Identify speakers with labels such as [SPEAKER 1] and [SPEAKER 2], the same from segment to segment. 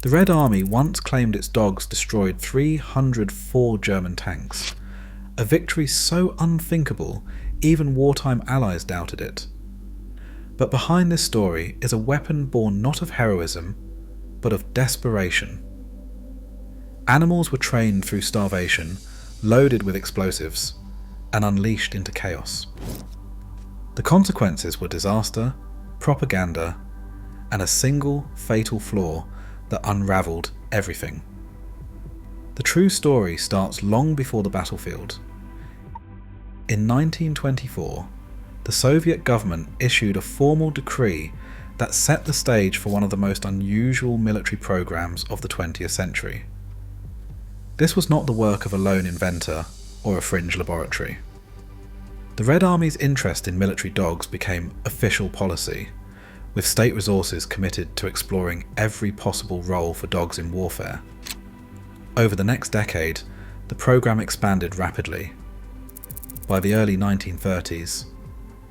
[SPEAKER 1] The Red Army once claimed its dogs destroyed 304 German tanks, a victory so unthinkable even wartime allies doubted it. But behind this story is a weapon born not of heroism, but of desperation. Animals were trained through starvation, loaded with explosives, and unleashed into chaos. The consequences were disaster, propaganda, and a single fatal flaw that unravelled everything. The true story starts long before the battlefield. In 1924, the Soviet government issued a formal decree that set the stage for one of the most unusual military programs of the 20th century. This was not the work of a lone inventor or a fringe laboratory. The Red Army's interest in military dogs became official policy, with state resources committed to exploring every possible role for dogs in warfare. Over the next decade, the program expanded rapidly. By the early 1930s,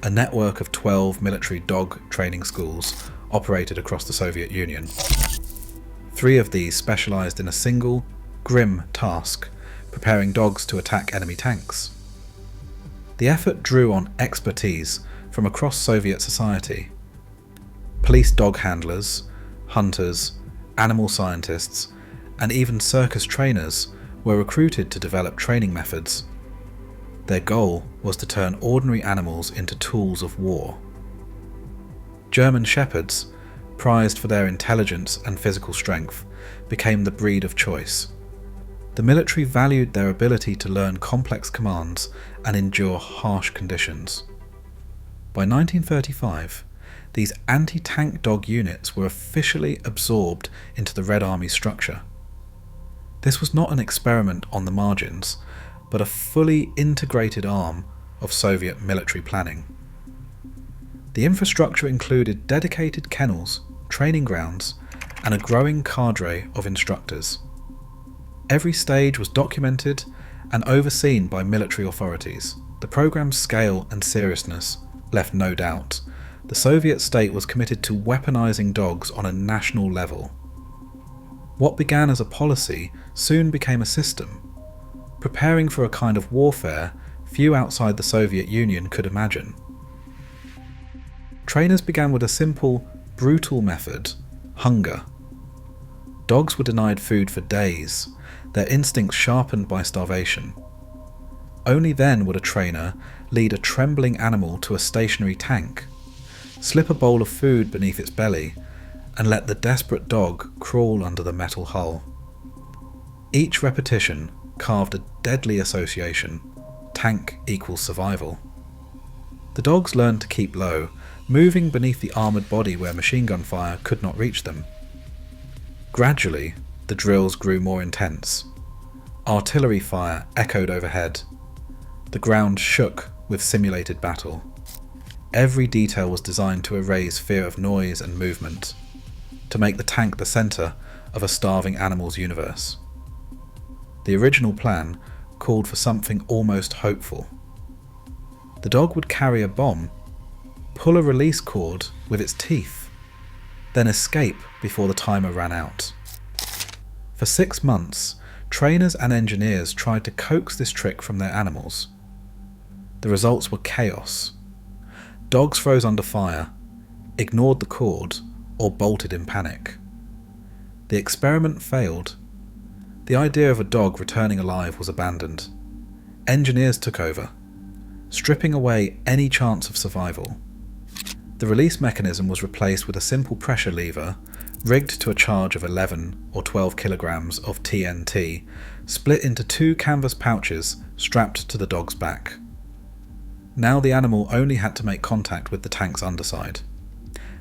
[SPEAKER 1] a network of 12 military dog training schools operated across the Soviet Union. 3 of these specialised in a single, grim task, preparing dogs to attack enemy tanks. The effort drew on expertise from across Soviet society. Police dog handlers, hunters, animal scientists, and even circus trainers were recruited to develop training methods. Their goal was to turn ordinary animals into tools of war. German shepherds, prized for their intelligence and physical strength, became the breed of choice. The military valued their ability to learn complex commands and endure harsh conditions. By 1935, these anti-tank dog units were officially absorbed into the Red Army structure. This was not an experiment on the margins, but a fully integrated arm of Soviet military planning. The infrastructure included dedicated kennels, training grounds, and a growing cadre of instructors. Every stage was documented and overseen by military authorities. The program's scale and seriousness left no doubt. The Soviet state was committed to weaponizing dogs on a national level. What began as a policy soon became a system, preparing for a kind of warfare few outside the Soviet Union could imagine. Trainers began with a simple, brutal method: hunger. Dogs were denied food for days, their instincts sharpened by starvation. Only then would a trainer lead a trembling animal to a stationary tank, slip a bowl of food beneath its belly, and let the desperate dog crawl under the metal hull. Each repetition carved a deadly association: tank equals survival. The dogs learned to keep low, moving beneath the armoured body where machine gun fire could not reach them. Gradually, the drills grew more intense. Artillery fire echoed overhead. The ground shook with simulated battle. Every detail was designed to erase fear of noise and movement, to make the tank the centre of a starving animal's universe. The original plan called for something almost hopeful. The dog would carry a bomb, pull a release cord with its teeth, then escape before the timer ran out. For 6 months, trainers and engineers tried to coax this trick from their animals. The results were chaos. Dogs froze under fire, ignored the cord, or bolted in panic. The experiment failed. The idea of a dog returning alive was abandoned. Engineers took over, stripping away any chance of survival. The release mechanism was replaced with a simple pressure lever, rigged to a charge of 11 or 12 kilograms of TNT, split into 2 canvas pouches strapped to the dog's back. Now the animal only had to make contact with the tank's underside.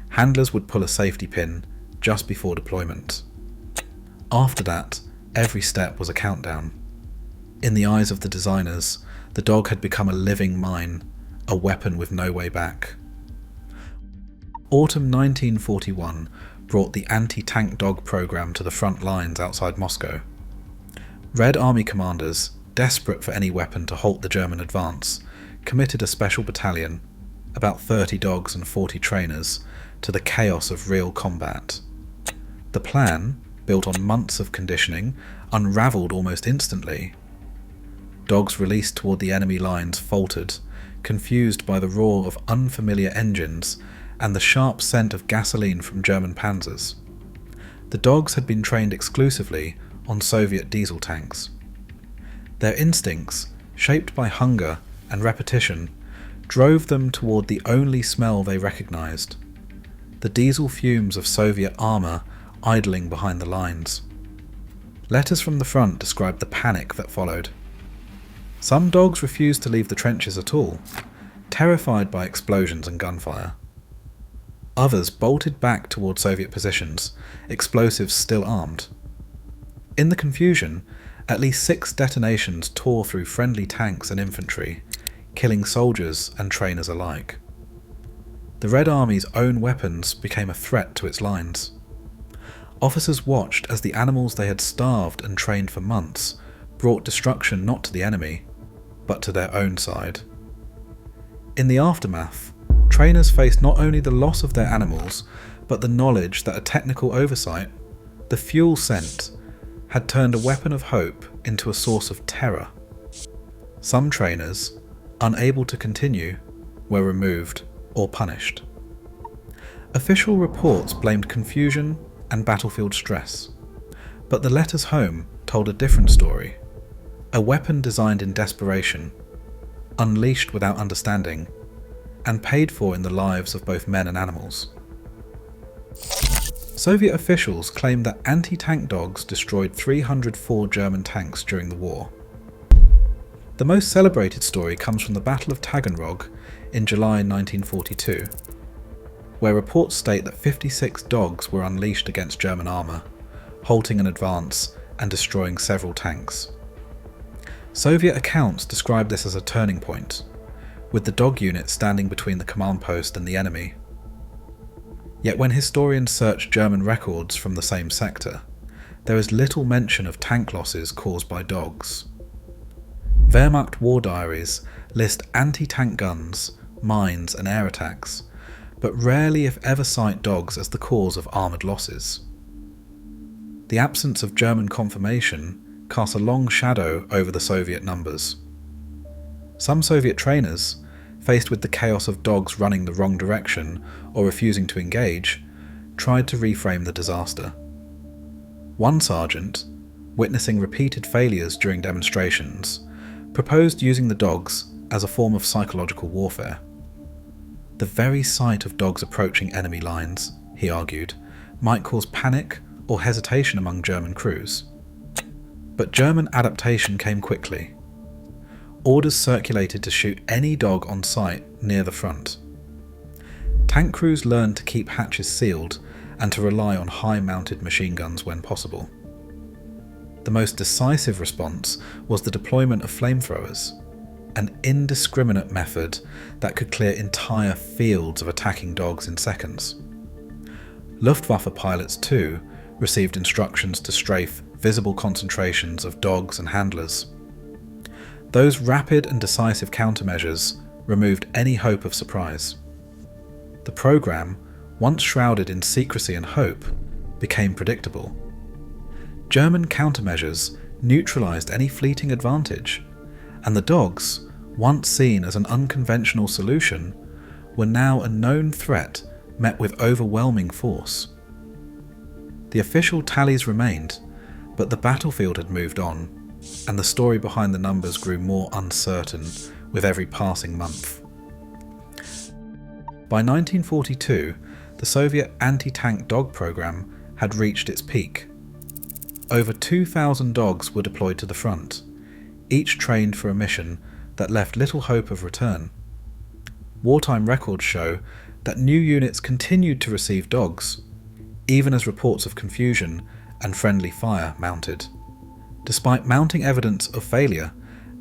[SPEAKER 1] Handlers would pull a safety pin just before deployment. After that, every step was a countdown. In the eyes of the designers, the dog had become a living mine, a weapon with no way back. Autumn 1941 brought the anti-tank dog program to the front lines outside Moscow. Red Army commanders, desperate for any weapon to halt the German advance, committed a special battalion, about 30 dogs and 40 trainers, to the chaos of real combat. The plan, built on months of conditioning, unravelled almost instantly. Dogs released toward the enemy lines faltered, confused by the roar of unfamiliar engines and the sharp scent of gasoline from German panzers. The dogs had been trained exclusively on Soviet diesel tanks. Their instincts, shaped by hunger and repetition, drove them toward the only smell they recognized: the diesel fumes of Soviet armor idling behind the lines. Letters from the front described the panic that followed. Some dogs refused to leave the trenches at all, terrified by explosions and gunfire. Others bolted back toward Soviet positions, explosives still armed. In the confusion, at least 6 detonations tore through friendly tanks and infantry, killing soldiers and trainers alike. The Red Army's own weapons became a threat to its lines. Officers watched as the animals they had starved and trained for months brought destruction not to the enemy, but to their own side. In the aftermath, trainers faced not only the loss of their animals, but the knowledge that a technical oversight, the fuel scent, had turned a weapon of hope into a source of terror. Some trainers, unable to continue, were removed or punished. Official reports blamed confusion and battlefield stress, but the letters home told a different story. A weapon designed in desperation, unleashed without understanding, and paid for in the lives of both men and animals. Soviet officials claimed that anti-tank dogs destroyed 304 German tanks during the war. The most celebrated story comes from the Battle of Taganrog in July 1942, where reports state that 56 dogs were unleashed against German armour, halting an advance and destroying several tanks. Soviet accounts describe this as a turning point, with the dog unit standing between the command post and the enemy. Yet when historians search German records from the same sector, there is little mention of tank losses caused by dogs. Wehrmacht war diaries list anti-tank guns, mines and air attacks, but rarely if ever cite dogs as the cause of armoured losses. The absence of German confirmation casts a long shadow over the Soviet numbers. Some Soviet trainers, faced with the chaos of dogs running the wrong direction or refusing to engage, tried to reframe the disaster. One sergeant, witnessing repeated failures during demonstrations, proposed using the dogs as a form of psychological warfare. The very sight of dogs approaching enemy lines, he argued, might cause panic or hesitation among German crews. But German adaptation came quickly. Orders circulated to shoot any dog on sight near the front. Tank crews learned to keep hatches sealed and to rely on high-mounted machine guns when possible. The most decisive response was the deployment of flamethrowers, an indiscriminate method that could clear entire fields of attacking dogs in seconds. Luftwaffe pilots too received instructions to strafe visible concentrations of dogs and handlers. Those rapid and decisive countermeasures removed any hope of surprise. The program, once shrouded in secrecy and hope, became predictable. German countermeasures neutralized any fleeting advantage, and the dogs, once seen as an unconventional solution, were now a known threat met with overwhelming force. The official tallies remained, but the battlefield had moved on, and the story behind the numbers grew more uncertain with every passing month. By 1942, the Soviet anti-tank dog program had reached its peak. Over 2,000 dogs were deployed to the front, each trained for a mission that left little hope of return. Wartime records show that new units continued to receive dogs, even as reports of confusion and friendly fire mounted. Despite mounting evidence of failure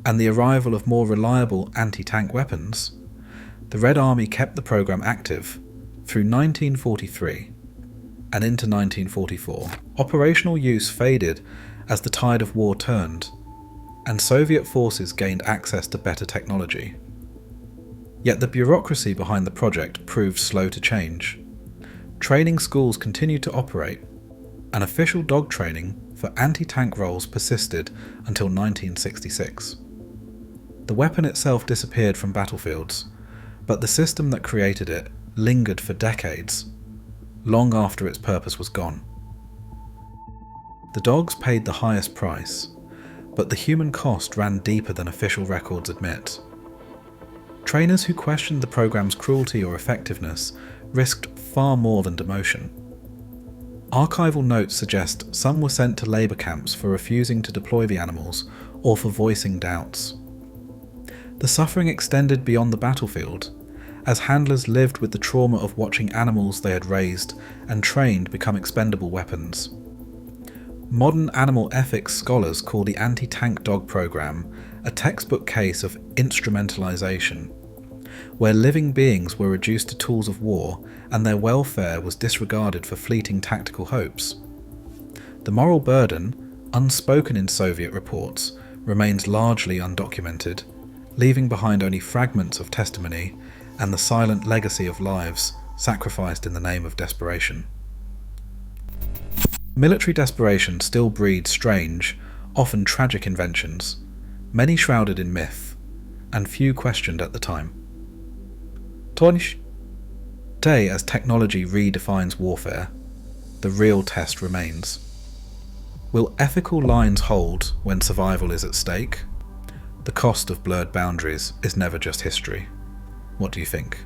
[SPEAKER 1] and the arrival of more reliable anti-tank weapons, the Red Army kept the program active through 1943 and into 1944. Operational use faded as the tide of war turned, and Soviet forces gained access to better technology. Yet the bureaucracy behind the project proved slow to change. Training schools continued to operate, and official dog training for anti-tank roles persisted until 1966. The weapon itself disappeared from battlefields, but the system that created it lingered for decades, long after its purpose was gone. The dogs paid the highest price, but the human cost ran deeper than official records admit. Trainers who questioned the program's cruelty or effectiveness risked far more than demotion. Archival notes suggest some were sent to labour camps for refusing to deploy the animals or for voicing doubts. The suffering extended beyond the battlefield, as handlers lived with the trauma of watching animals they had raised and trained become expendable weapons. Modern animal ethics scholars call the anti-tank dog program a textbook case of instrumentalization, where living beings were reduced to tools of war and their welfare was disregarded for fleeting tactical hopes. The moral burden, unspoken in Soviet reports, remains largely undocumented, leaving behind only fragments of testimony and the silent legacy of lives sacrificed in the name of desperation. Military desperation still breeds strange, often tragic inventions, many shrouded in myth, and few questioned at the time. Today, as technology redefines warfare, the real test remains. Will ethical lines hold when survival is at stake? The cost of blurred boundaries is never just history. What do you think?